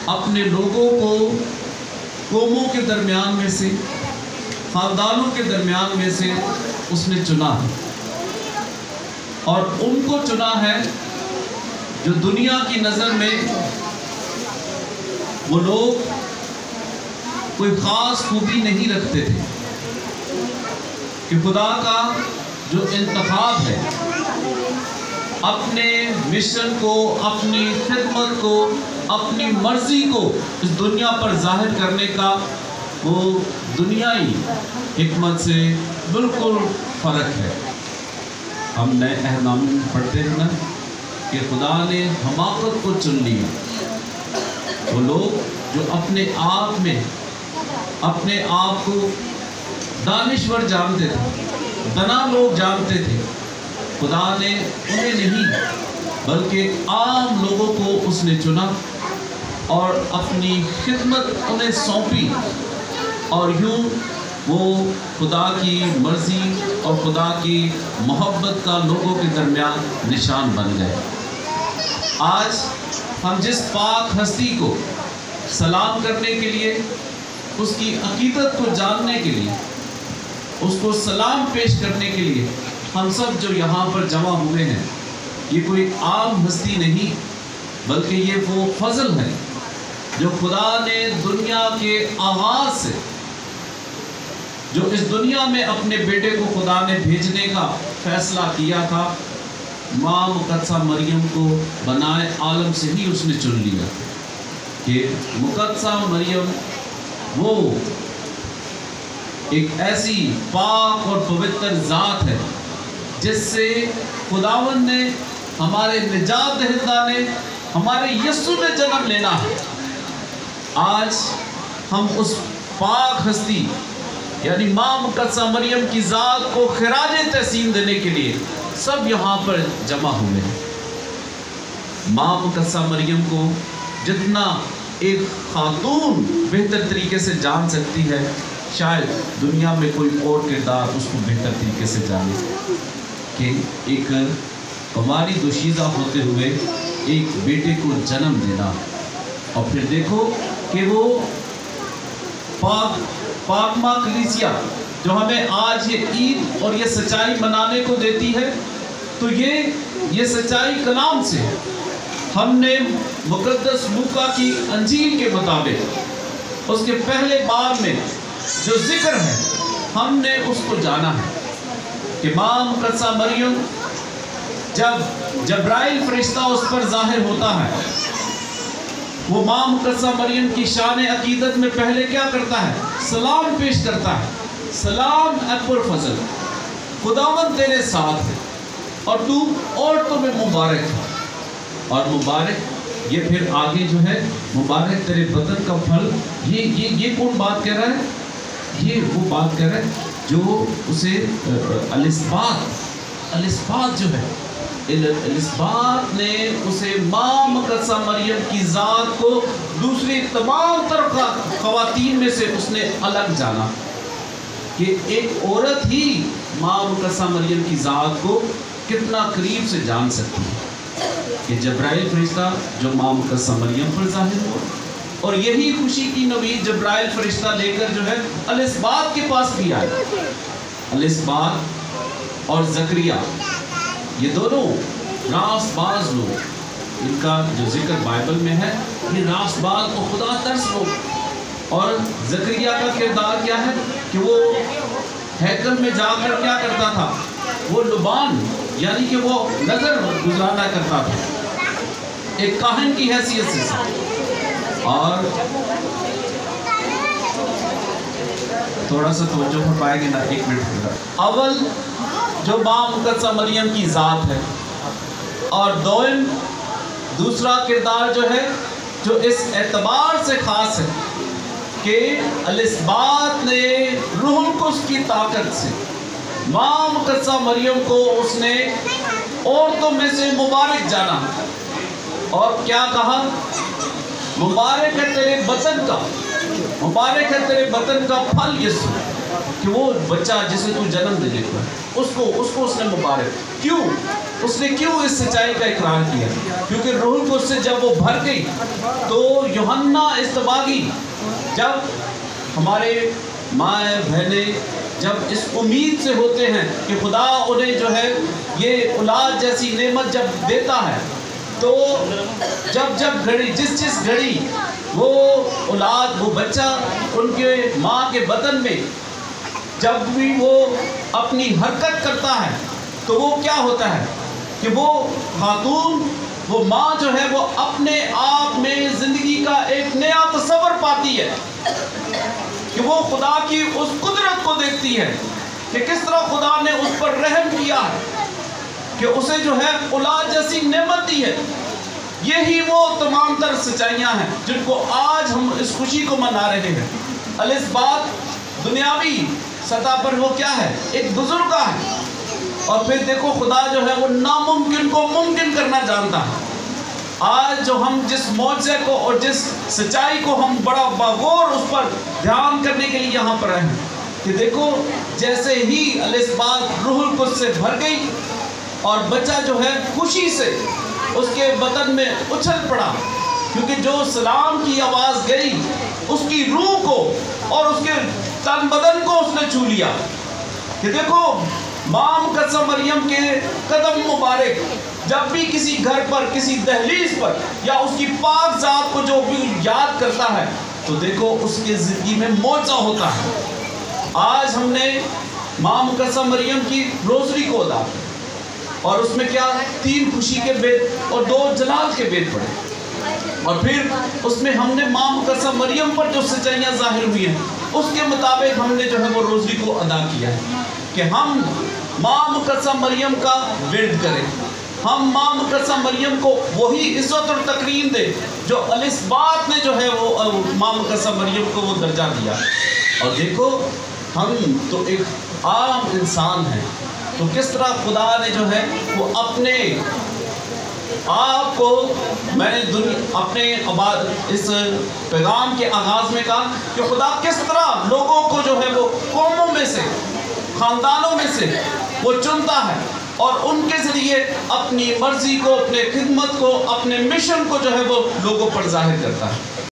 اپنے لوگوں کو قوموں کے درمیان میں سے، خاندانوں کے درمیان میں سے اس نے چنا ہے، اور ان کو چنا ہے جو دنیا کی نظر میں وہ لوگ کوئی خاص خوبی نہیں رکھتے تھے، کہ خدا کا جو انتخاب ہے اپنے مشن کو، اپنی خدمت کو، اپنی مرضی کو اس دنیا پر ظاہر کرنے کا، وہ دنیائی حکمت سے بالکل فرق ہے۔ ہم نئے عہد نامے میں پڑھتے ہیں نا کہ خدا نے حماقت کو چن لیا۔ وہ لوگ جو اپنے آپ میں اپنے آپ کو دانشور جانتے تھے، دنا لوگ جانتے تھے، خدا نے انہیں نہیں بلکہ عام لوگوں کو اس نے چنا اور اپنی خدمت انہیں سونپی، اور یوں وہ خدا کی مرضی اور خدا کی محبت کا لوگوں کے درمیان نشان بن گئے۔ آج ہم جس پاک ہستی کو سلام کرنے کے لیے، اس کی عقیدت کو جاننے کے لیے، اس کو سلام پیش کرنے کے لیے ہم سب جو یہاں پر جمع ہوئے ہیں، یہ کوئی عام ہستی نہیں بلکہ یہ وہ فضل ہے جو خدا نے دنیا کے آغاز سے، جو اس دنیا میں اپنے بیٹے کو خدا نے بھیجنے کا فیصلہ کیا تھا، ماں مقدسہ مریم کو بنائے عالم سے ہی اس نے چن لیا کہ مقدسہ مریم وہ ایک ایسی پاک اور پوتر ذات ہے جس سے خداوند نے، ہمارے نجات دہندہ نے، ہمارے یسوع نے جنم لینا ہے۔ آج ہم اس پاک ہستی یعنی ماں مقدسہ مریم کی ذات کو خراج تحسین دینے کے لیے سب یہاں پر جمع ہوئے ہیں۔ ماں مقدسہ مریم کو جتنا ایک خاتون بہتر طریقے سے جان سکتی ہے، شاید دنیا میں کوئی اور کردار اس کو بہتر طریقے سے جانے، کہ ایک ہماری دوشیزہ ہوتے ہوئے ایک بیٹے کو جنم دینا، اور پھر دیکھو کہ وہ پاک ماں کلیسیا جو ہمیں آج یہ عید اور یہ سچائی منانے کو دیتی ہے، تو یہ سچائی کلام سے ہم نے مقدس لوکا کی انجیل کے مطابق اس کے پہلے باب میں جو ذکر ہے، ہم نے اس کو جانا ہے کہ ماں مقدسہ مریم جب جبرائیل فرشتہ اس پر ظاہر ہوتا ہے، وہ ماں مقدسہ مریم کی شان عقیدت میں پہلے کیا کرتا ہے؟ سلام پیش کرتا ہے، سلام اے پرفضل، خداوند تیرے ساتھ ہے اور تو عورتوں میں مبارک ہے، اور مبارک یہ پھر آگے جو ہے مبارک تیرے بدن کا پھل، یہ کون بات کہہ رہا ہے؟ یہ وہ بات کہہ رہا ہے جو اسے الاسبات جو ہے، الاسبات نے اسے ماں مقدسہ مریم کی ذات کو دوسری تمام تر خواتین میں سے اس نے الگ جانا، کہ ایک عورت ہی ماں مقدسہ مریم کی ذات کو کتنا قریب سے جان سکتی ہے، کہ جبرائیل فرشتہ جو ماں مقدسہ مریم پر ظاہر ہوا، اور یہی خوشی کی نوید جبرائیل فرشتہ لے کر جو ہے الاسبات کے پاس بھی آئے۔ الاسبات اور زکریا یہ دونوں راست باز لوگ، ان کا جو ذکر بائبل میں ہے، یہ راست باز و خدا ترس لوگ، اور زکریا کا کردار کیا ہے کہ وہ ہیکل میں جا کر کیا کرتا تھا؟ وہ لبان یعنی کہ وہ نظر گزارنا کرتا تھا ایک کاہن کی حیثیت سے، اور تھوڑا سا توجہ ہو پائے گی نا، ایک منٹ۔ اول جو ماں مقدسہ مریم کی ذات ہے، اور دوسرا کردار جو ہے جو اس اعتبار سے خاص ہے کہ الاسبات نے روح القدس کی طاقت سے ماں مقدسہ مریم کو اس نے عورتوں میں سے مبارک جانا، اور کیا کہا؟ مبارک ہے تیرے بطن کا، مبارک ہے تیرے بطن کا پھل یسوع، کہ وہ بچہ جسے تو جنم دے گا اس کو اس نے مبارک کیوں؟ اس نے کیوں اس سچائی کا اقرار کیا؟ کیونکہ روح القدس سے جب وہ بھر گئی تو یوحنا اصطباغی، جب ہمارے مائیں بہنیں جب اس امید سے ہوتے ہیں کہ خدا انہیں جو ہے یہ اولاد جیسی نعمت جب دیتا ہے، تو جب گھڑی جس گھڑی وہ اولاد، وہ بچہ ان کے ماں کے بدن میں جب بھی وہ اپنی حرکت کرتا ہے تو وہ کیا ہوتا ہے کہ وہ خاتون، وہ ماں جو ہے وہ اپنے آپ میں زندگی کا ایک نیا تصور پاتی ہے کہ وہ خدا کی اس قدرت کو دیکھتی ہے کہ کس طرح خدا نے اس پر رحم کیا ہے کہ اسے جو ہے اولاد جیسی نعمت دی ہے۔ یہی وہ تمام تر سچائیاں ہیں جن کو آج ہم اس خوشی کو منا رہے ہیں۔ الاسباط دنیاوی سطح پر وہ کیا ہے؟ ایک بزرگہ ہے، اور پھر دیکھو خدا جو ہے وہ ناممکن کو ممکن کرنا جانتا ہے۔ آج جو ہم جس معجزے کو اور جس سچائی کو ہم بڑا باغور اس پر دھیان کرنے کے لیے یہاں پر ہیں کہ دیکھو جیسے ہی الاسباط روح القدس سے بھر گئی اور بچہ جو ہے خوشی سے اس کے بدن میں اچھل پڑا، کیونکہ جو سلام کی آواز گئی اس کی روح کو اور اس کے تن بدن کو اس نے چھو لیا کہ دیکھو ماں مقدسہ مریم کے قدم مبارک جب بھی کسی گھر پر، کسی دہلیز پر یا اس کی پاک ذات کو جو بھی یاد کرتا ہے تو دیکھو اس کے زندگی میں معجزہ ہوتا ہے۔ آج ہم نے ماں مقدسہ مریم کی روزری کو ادا کی اور اس میں کیا 3 خوشی کے بید اور 2 جلال کے بید پڑھے، اور پھر اس میں ہم نے ماں مقدسہ مریم پر جو سچائیاں ظاہر ہوئی ہیں اس کے مطابق ہم نے جو ہے وہ روزری کو ادا کیا ہے کہ ہم ماں مقدسہ مریم کا ورد کریں، ہم ماں مقدسہ مریم کو وہی عزت اور تکریم دیں جو الاسباط نے جو ہے وہ ماں مقدسہ مریم کو وہ درجہ دیا۔ اور دیکھو ہم تو ایک عام انسان ہیں، تو کس طرح خدا نے جو ہے وہ اپنے آپ کو، میں نے اپنے اس پیغام کے آغاز میں کہا کہ خدا کس طرح لوگوں کو جو ہے وہ قوموں میں سے، خاندانوں میں سے وہ چنتا ہے اور ان کے ذریعے اپنی مرضی کو، اپنے خدمت کو، اپنے مشن کو جو ہے وہ لوگوں پر ظاہر کرتا ہے۔